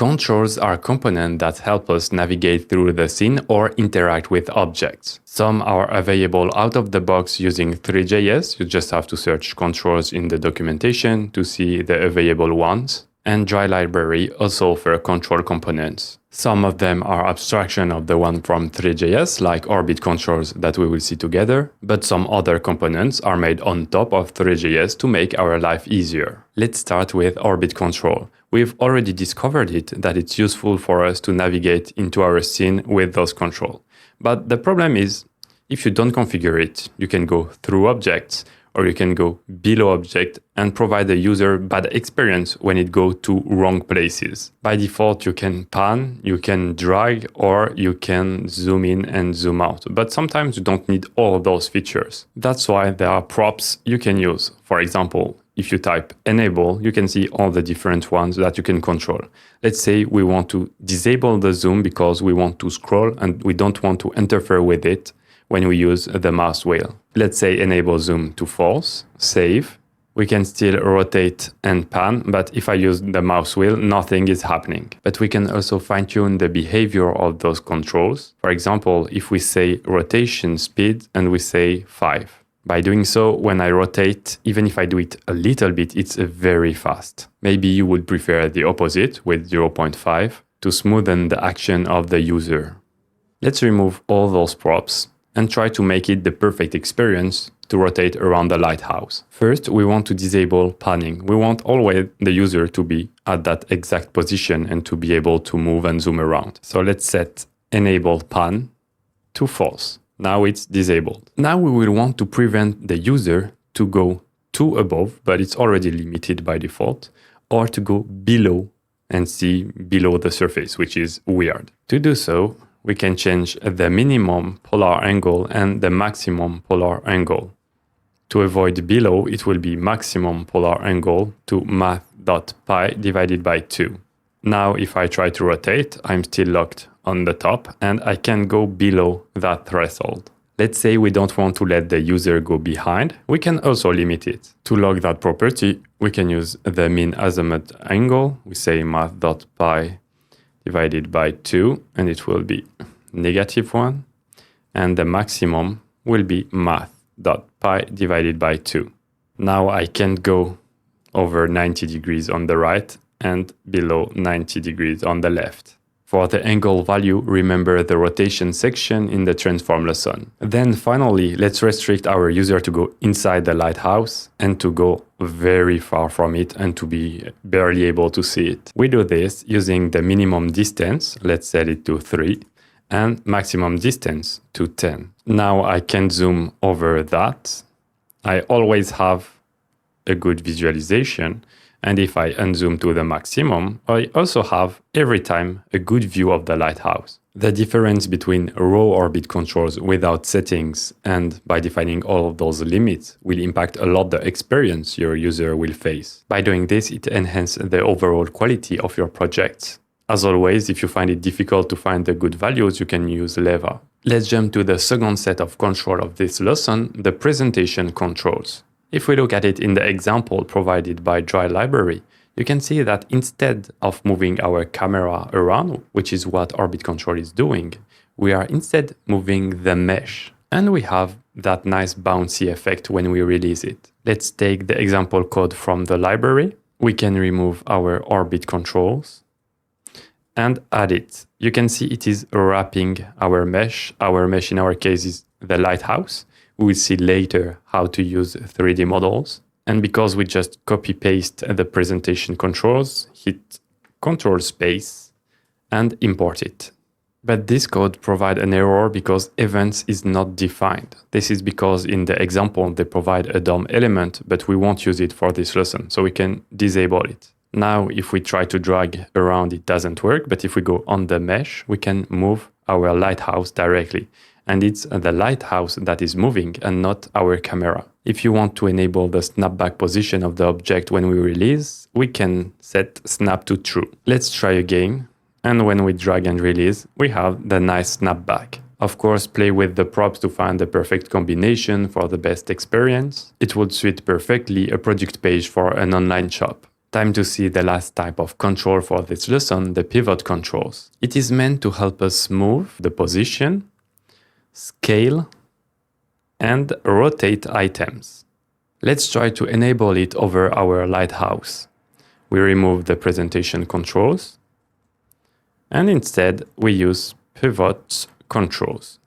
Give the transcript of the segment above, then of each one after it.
Controls are components that help us navigate through the scene or interact with objects. Some are available out of the box using Three.js. You just have to search controls in the documentation to see the available ones. And Dry Library also offer control components. Some of them are abstraction of the one from Three.js, like Orbit controls that we will see together, but some other components are made on top of Three.js to make our life easier. Let's start with Orbit control. We've already discovered that it's useful for us to navigate into our scene with those controls. But the problem is, if you don't configure it, you can go through objects, or you can go below object and provide the user bad experience when it goes to wrong places. By default, you can pan, you can drag, or you can zoom in and zoom out. But sometimes you don't need all of those features. That's why there are props you can use. For example, if you type enable, you can see all the different ones that you can control. Let's say we want to disable the zoom because we want to scroll and we don't want to interfere with it when we use the mouse wheel. Let's say enable zoom to false, save. We can still rotate and pan, but if I use the mouse wheel, nothing is happening. But we can also fine-tune the behavior of those controls. For example, if we say rotation speed and we say 5. By doing so, when I rotate, even if I do it a little bit, it's very fast. Maybe you would prefer the opposite with 0.5 to smoothen the action of the user. Let's remove all those props and try to make it the perfect experience to rotate around the lighthouse. First, we want to disable panning. We want always the user to be at that exact position and to be able to move and zoom around. So let's set enable pan to false. Now it's disabled. Now we will want to prevent the user to go too above, but it's already limited by default, or to go below and see below the surface, which is weird. To do so, we can change the minimum polar angle and the maximum polar angle. To avoid below, it will be maximum polar angle to math.pi divided by 2. Now, if I try to rotate, I'm still locked on the top and I can go below that threshold. Let's say we don't want to let the user go behind. We can also limit it. To lock that property, we can use the min azimuth angle. We say math.pi divided by 2, and it will be -1. And the maximum will be math.pi divided by 2. Now I can't go over 90 degrees on the right and below 90 degrees on the left. For the angle value, remember the rotation section in the transform lesson. Then finally, let's restrict our user to go inside the lighthouse and to go very far from it and to be barely able to see it. We do this using the minimum distance, let's set it to 3, and maximum distance to 10. Now I can zoom over that. I always have a good visualization. And if I unzoom to the maximum, I also have every time a good view of the lighthouse. The difference between raw orbit controls without settings and by defining all of those limits will impact a lot the experience your user will face. By doing this, it enhances the overall quality of your projects. As always, if you find it difficult to find the good values, you can use Leva. Let's jump to the second set of control of this lesson, the presentation controls. If we look at it in the example provided by Dry Library, you can see that instead of moving our camera around, which is what Orbit Control is doing, we are instead moving the mesh. And we have that nice bouncy effect when we release it. Let's take the example code from the library. We can remove our Orbit controls and add it. You can see it is wrapping our mesh. Our mesh in our case is the lighthouse. We will see later how to use 3D models. And because we just copy-paste the presentation controls, hit Control Space and import it. But this code provides an error because events is not defined. This is because in the example they provide a DOM element, but we won't use it for this lesson, so we can disable it. Now, if we try to drag around, it doesn't work, but if we go on the mesh, we can move our lighthouse directly. And it's the lighthouse that is moving and not our camera. If you want to enable the snapback position of the object when we release, we can set snap to true. Let's try again. And when we drag and release, we have the nice snapback. Of course, play with the props to find the perfect combination for the best experience. It would suit perfectly a product page for an online shop. Time to see the last type of control for this lesson, the pivot controls. It is meant to help us move the position, scale, and rotate items. Let's try to enable it over our lighthouse. We remove the presentation controls, and instead we use pivot controls.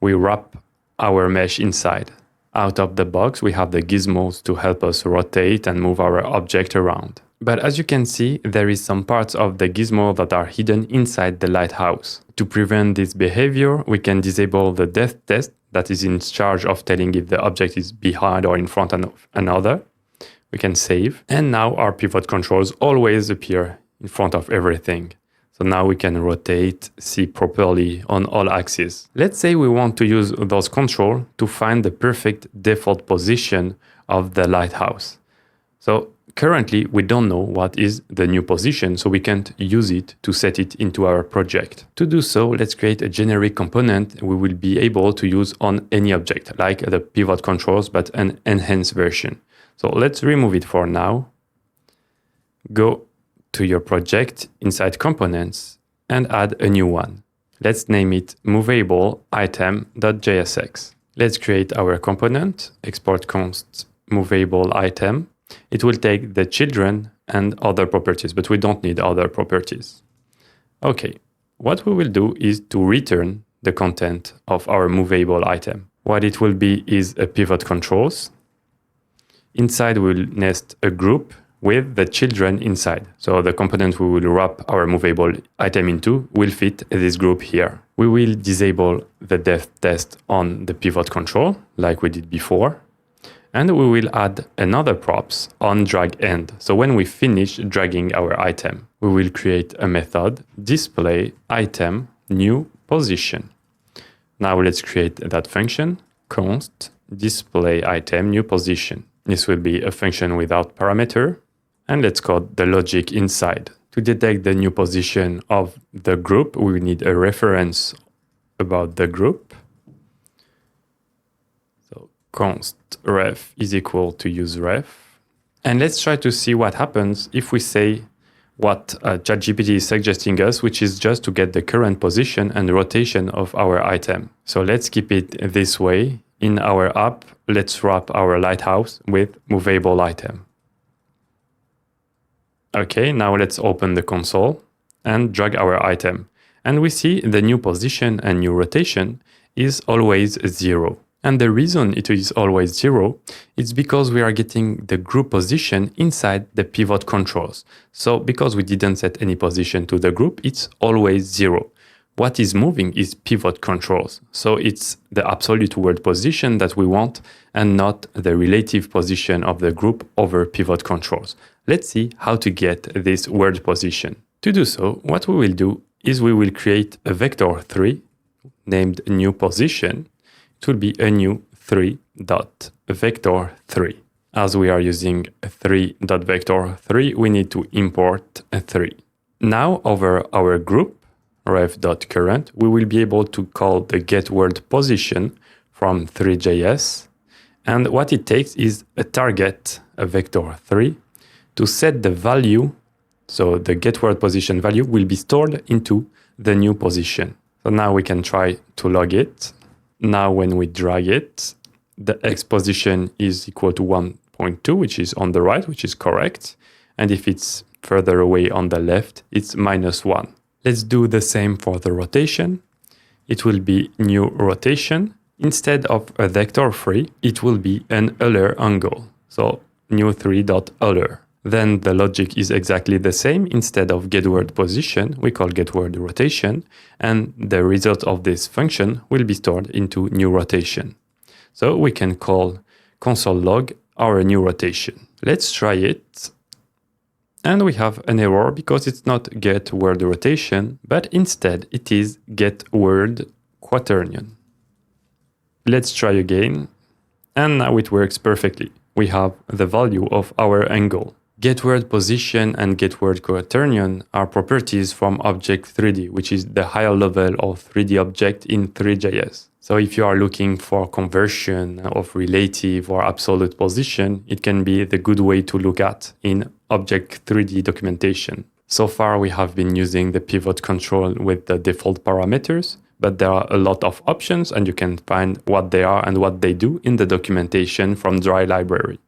We wrap our mesh inside. Out of the box, we have the gizmos to help us rotate and move our object around. But as you can see, there is some parts of the gizmo that are hidden inside the lighthouse. To prevent this behavior, we can disable the depth test that is in charge of telling if the object is behind or in front of another. We can save. And now our pivot controls always appear in front of everything. So now we can rotate, see properly on all axes. Let's say we want to use those controls to find the perfect default position of the lighthouse. So currently we don't know what is the new position, so we can't use it to set it into our project. To do so, let's create a generic component we will be able to use on any object, like the pivot controls, but an enhanced version. So let's remove it for now. Go to your project inside components and add a new one. Let's name it movableitem.jsx. Let's create our component, export const movableitem. It will take the children and other properties, but we don't need other properties. Okay, what we will do is to return the content of our movable item. What it will be is a pivot controls. Inside we'll nest a group with the children inside. So the component we will wrap our movable item into will fit this group here. We will disable the depth test on the pivot control like we did before. And we will add another props on drag end. So when we finish dragging our item, we will create a method display item new position. Now let's create that function const display item new position. This will be a function without parameter. And let's code the logic inside. To detect the new position of the group, we will need a reference about the group. So const ref is equal to useRef. And let's try to see what happens if we say what ChatGPT is suggesting us, which is just to get the current position and rotation of our item. So let's keep it this way. In our app, let's wrap our lighthouse with movable item. Okay, now let's open the console and drag our item. And we see the new position and new rotation is always 0. And the reason it is always 0 is because we are getting the group position inside the pivot controls. So because we didn't set any position to the group, it's always 0. What is moving is pivot controls. So it's the absolute word position that we want and not the relative position of the group over pivot controls. Let's see how to get this word position. To do so, what we will do is we will create a vector 3 named new position. It will be a new 3.vector3. As we are using 3.vector3, we need to import a 3. Now over our group, ref.current, we will be able to call the getWordPosition from Three.js. And what it takes is a target, a vector3, to set the value. So the getWordPosition value will be stored into the new position. So now we can try to log it. Now when we drag it, the X position is equal to 1.2, which is on the right, which is correct. And if it's further away on the left, it's -1. Let's do the same for the rotation. It will be new rotation. Instead of a vector 3, it will be an Euler angle. So new 3.Euler. Then the logic is exactly the same. Instead of getWordPosition, we call getWordRotation, and the result of this function will be stored into new rotation. So we can call console log our new rotation. Let's try it. And we have an error because it's not getWordRotation, but instead it is getWordQuaternion. Let's try again. And now it works perfectly. We have the value of our angle. GetWordPosition and GetWordQuaternion are properties from Object3D, which is the higher level of 3D object in Three.js. So if you are looking for conversion of relative or absolute position, it can be the good way to look at in Object 3D documentation. So far, we have been using the pivot control with the default parameters, but there are a lot of options and you can find what they are and what they do in the documentation from Dry Library.